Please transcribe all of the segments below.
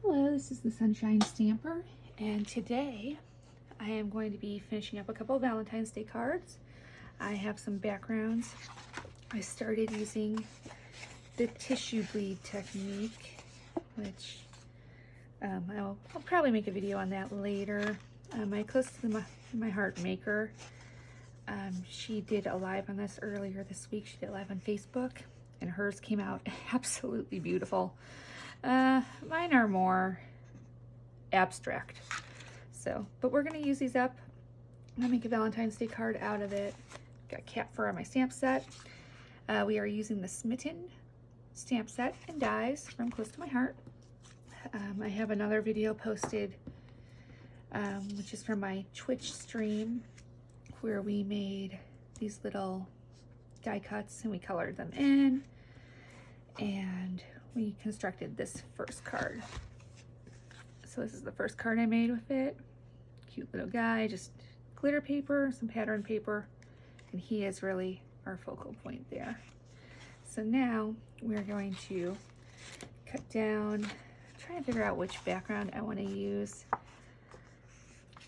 Hello, this is the Sunshine Stamper, and today I am going to be finishing up a couple of Valentine's Day cards. I have some backgrounds. I started using the tissue bleed technique, which I'll probably make a video on that later. My close to my heart maker, she did a live on this earlier this week. She did live on Facebook, and hers came out absolutely beautiful. Mine are more abstract. But we're gonna use these up. I'm gonna make a Valentine's Day card out of it. Got cat fur on my stamp set. We are using the Smitten stamp set and dies from Close to My Heart. I have another video posted, which is from my Twitch stream, where we made these little die cuts and we colored them in, and we constructed this first card. So this is the first card I made with it. Cute little guy, just glitter paper, some pattern paper, and he is really our focal point there. So now we're going to cut down, try and figure out which background I want to use.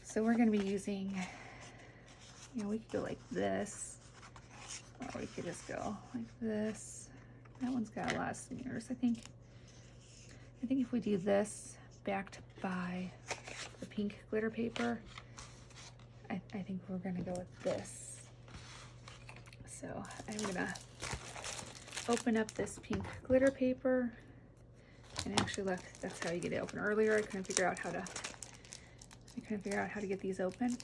So we're going to be using, we could go like this, or we could just go like this. That one's got a lot of smears. I think if we do this backed by the pink glitter paper, I think we're gonna go with this. So I'm gonna open up this pink glitter paper, and actually look, that's how you get it open. Earlier I couldn't figure out how to get these open.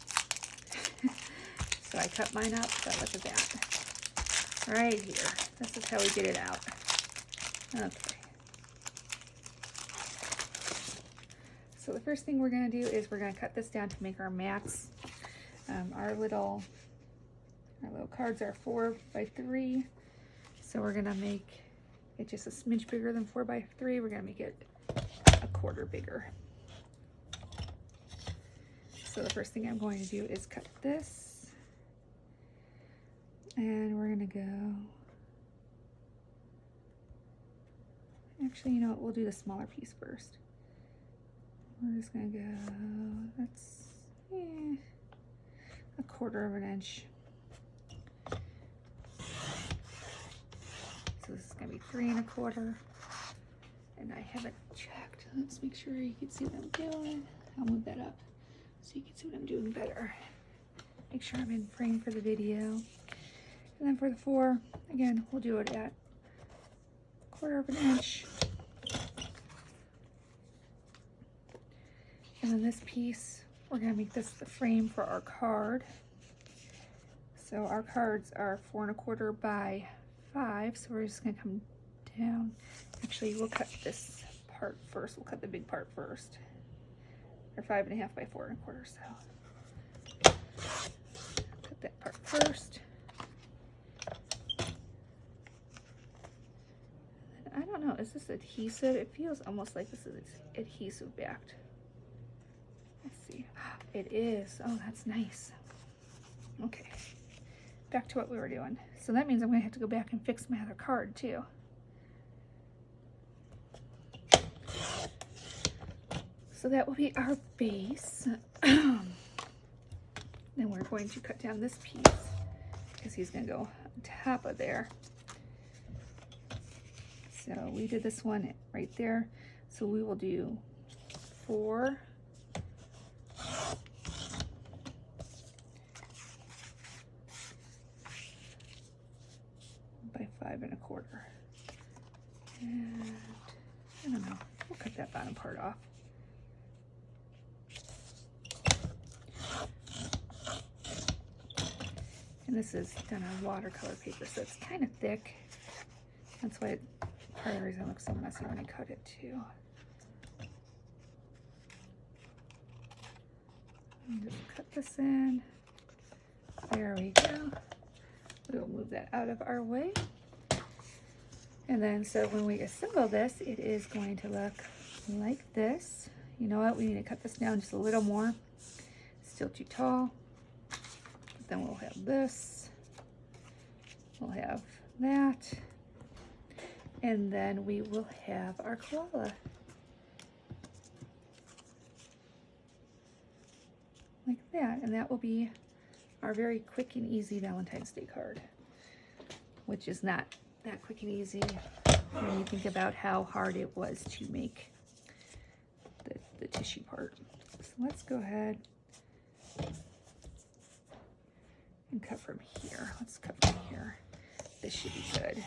So I cut mine up, but look at that. Right here. This is how we get it out. Okay. So the first thing we're going to do is we're going to cut this down to make our mats. Our little cards are 4 by 3. So we're going to make it just a smidge bigger than 4 by 3. We're going to make it a quarter bigger. So the first thing I'm going to do is cut this. And we're gonna go, actually, you know what, we'll do the smaller piece first. We're just gonna go, that's a 1/4 of an inch. So this is gonna be 3 1/4. And I haven't checked. Let's make sure you can see what I'm doing. I'll move that up so you can see what I'm doing better. Make sure I'm in frame for the video. And then for the 4, again, we'll do it at 1/4 of an inch. And then this piece, we're gonna make this the frame for our card. So our cards are 4 1/4 by 5, so we're just gonna come down. Actually, we'll cut this part first. We'll cut the big part first. Or 5 1/2 by 4 1/4, so cut that part first. I don't know, is this adhesive? It feels almost like this is adhesive backed. Let's see. It is. Oh, that's nice. Okay. Back to what we were doing. So that means I'm going to have to go back and fix my other card too. So that will be our base. Then we're going to cut down this piece because he's going to go on top of there. So we did this one right there. So we will do 4 by 5 1/4. And I don't know, we'll cut that bottom part off. And this is done on watercolor paper, so it's kind of thick. That's why part of the reason it looks so messy when I cut it too. And just cut this in. There we go. We'll move that out of our way. And then, so when we assemble this, it is going to look like this. You know what? We need to cut this down just a little more. Still too tall. But then we'll have this. We'll have that. And then we will have our koala. like that. And that will be our very quick and easy Valentine's Day card, which is not that quick and easy when you think about how hard it was to make the tissue part. So let's go ahead and cut from here. Let's cut from here. This should be good.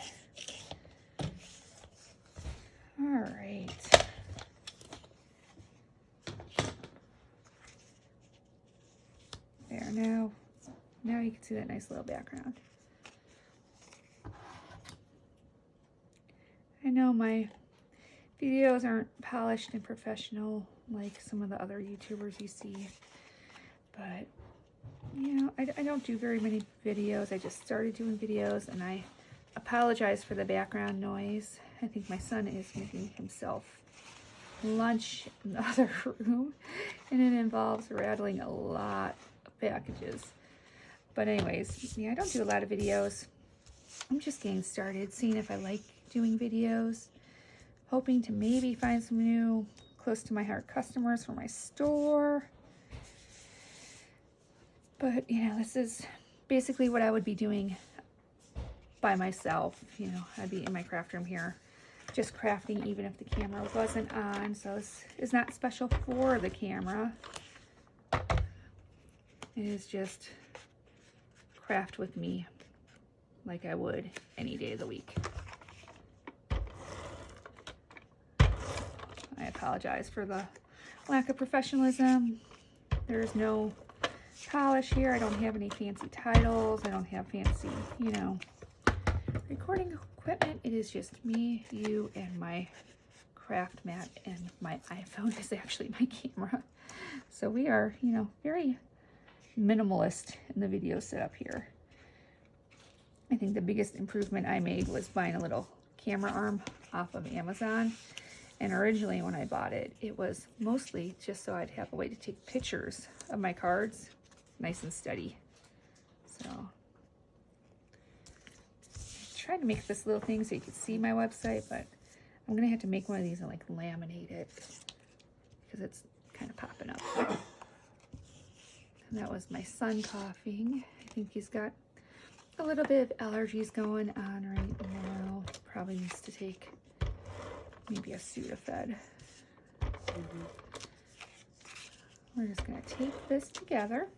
All right. There, now you can see that nice little background. I know my videos aren't polished and professional like some of the other YouTubers you see, but you know, I don't do very many videos. I just started doing videos, and I apologize for the background noise. I think my son is making himself lunch in the other room, and it involves rattling a lot of packages. But anyways, yeah, I don't do a lot of videos. I'm just getting started, seeing if I like doing videos, hoping to maybe find some new close to my heart customers for my store. But you know, this is basically what I would be doing by myself. You know, I'd be in my craft room here just crafting, even if the camera wasn't on. So this is not special for the camera. It is just craft with me like I would any day of the week. I apologize for the lack of professionalism. There's no polish here. I don't have any fancy titles. I don't have fancy, you know, recording equipment. It is just me, you, and my craft mat, and my iPhone is actually my camera. So we are, you know, very minimalist in the video setup here. I think the biggest improvement I made was buying a little camera arm off of Amazon. And originally when I bought it, it was mostly just so I'd have a way to take pictures of my cards nice and steady. So I tried to make this little thing so you could see my website, but I'm gonna have to make one of these and like laminate it because it's kind of popping up. And that was my son coughing. I think he's got a little bit of allergies going on right now. Probably needs to take maybe a Sudafed. We're just gonna tape this together,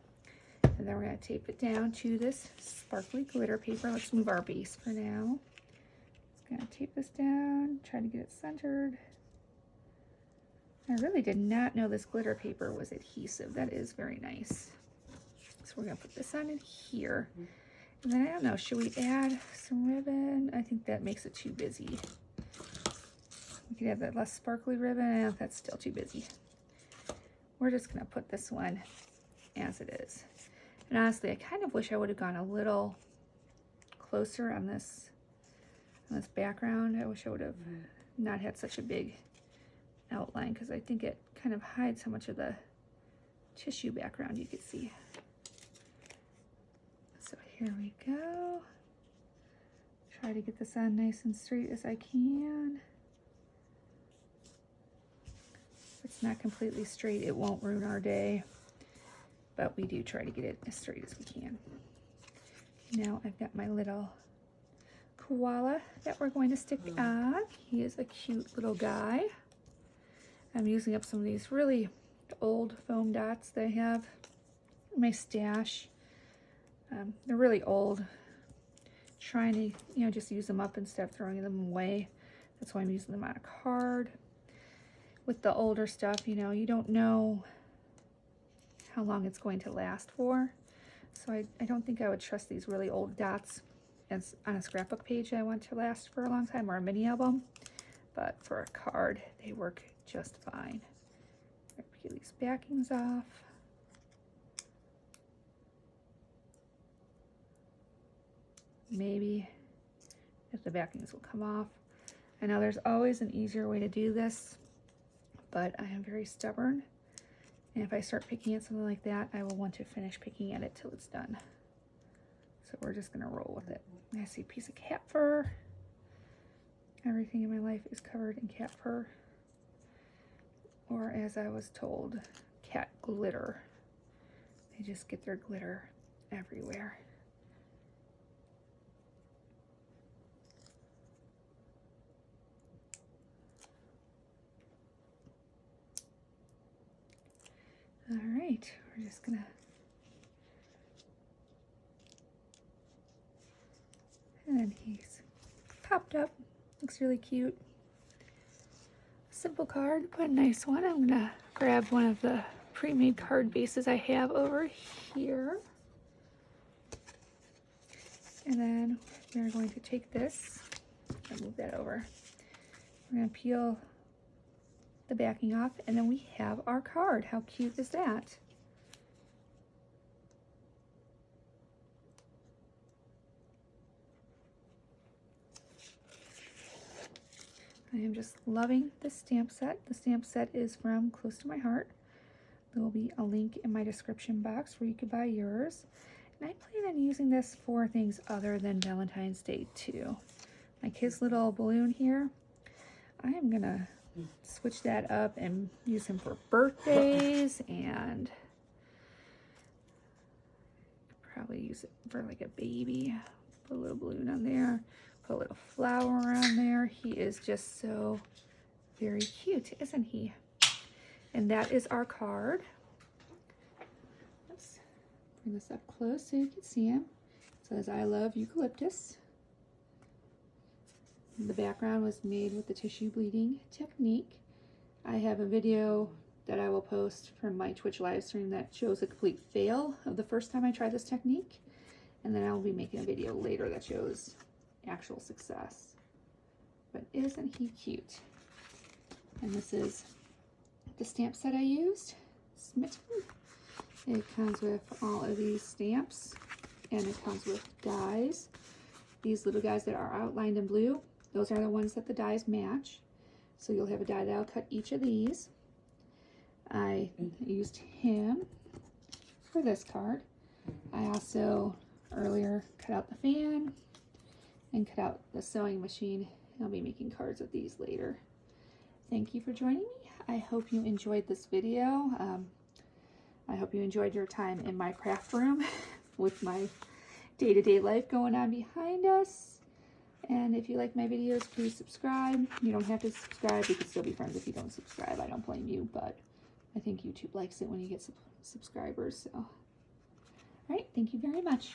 and then we're gonna tape it down to this sparkly glitter paper. Let's move our base for now. Just gonna tape this down, try to get it centered. I really did not know this glitter paper was adhesive. That is very nice. So we're gonna put this on in here. And then I don't know, should we add some ribbon? I think that makes it too busy. We could have that less sparkly ribbon. That's still too busy. We're just gonna put this one as it is. And honestly, I kind of wish I would have gone a little closer on this background. I wish I would have not had such a big outline, because I think it kind of hides so much of the tissue background you could see. So here we go. Try to get this on nice and straight as I can. If it's not completely straight, it won't ruin our day, but we do try to get it as straight as we can. Now I've got my little koala that we're going to stick on. He is a cute little guy. I'm using up some of these really old foam dots that I have in my stash. They're really old. Trying to, you know, just use them up instead of throwing them away. That's why I'm using them on a card. With the older stuff, you know, you don't know how long it's going to last for. So I don't think I would trust these really old dots as on a scrapbook page I want to last for a long time, or a mini album. But for a card, they work just fine. Peel these backings off. Maybe if the backings will come off. I know there's always an easier way to do this, but I am very stubborn. And if I start picking at something like that, I will want to finish picking at it till it's done. So we're just gonna roll with it. I see a piece of cat fur. Everything in my life is covered in cat fur. Or as I was told, cat glitter. They just get their glitter everywhere. All right, we're just gonna and then he's popped up. Looks really cute. Simple card, but a nice one. I'm gonna grab one of the pre-made card bases I have over here. And then we're going to take this and move that over. We're gonna peel the backing off, and then we have our card. How cute is that? I am just loving this stamp set. The stamp set is from Close to My Heart. There will be a link in my description box where you could buy yours. And I plan on using this for things other than Valentine's Day too. My kid's little balloon here, I am gonna switch that up and use him for birthdays, and probably use it for like a baby. Put a little balloon on there. Put a little flower around there. He is just so very cute, isn't he? And that is our card. Let's bring this up close so you can see him. It says, I love eucalyptus. The background was made with the tissue bleeding technique. I have a video that I will post from my Twitch live stream that shows a complete fail of the first time I tried this technique. And then I'll be making a video later that shows actual success. But isn't he cute? And this is the stamp set I used, Smitten. It comes with all of these stamps, and it comes with dies. These little guys that are outlined in blue, those are the ones that the dies match. So you'll have a die that'll cut each of these. I used him for this card. I also earlier cut out the fan and cut out the sewing machine. I'll be making cards of these later. Thank you for joining me. I hope you enjoyed this video. I hope you enjoyed your time in my craft room with my day-to-day life going on behind us. And if you like my videos, please subscribe. You don't have to subscribe. We can still be friends if you don't subscribe. I don't blame you, but I think YouTube likes it when you get subscribers. So, all right, thank you very much.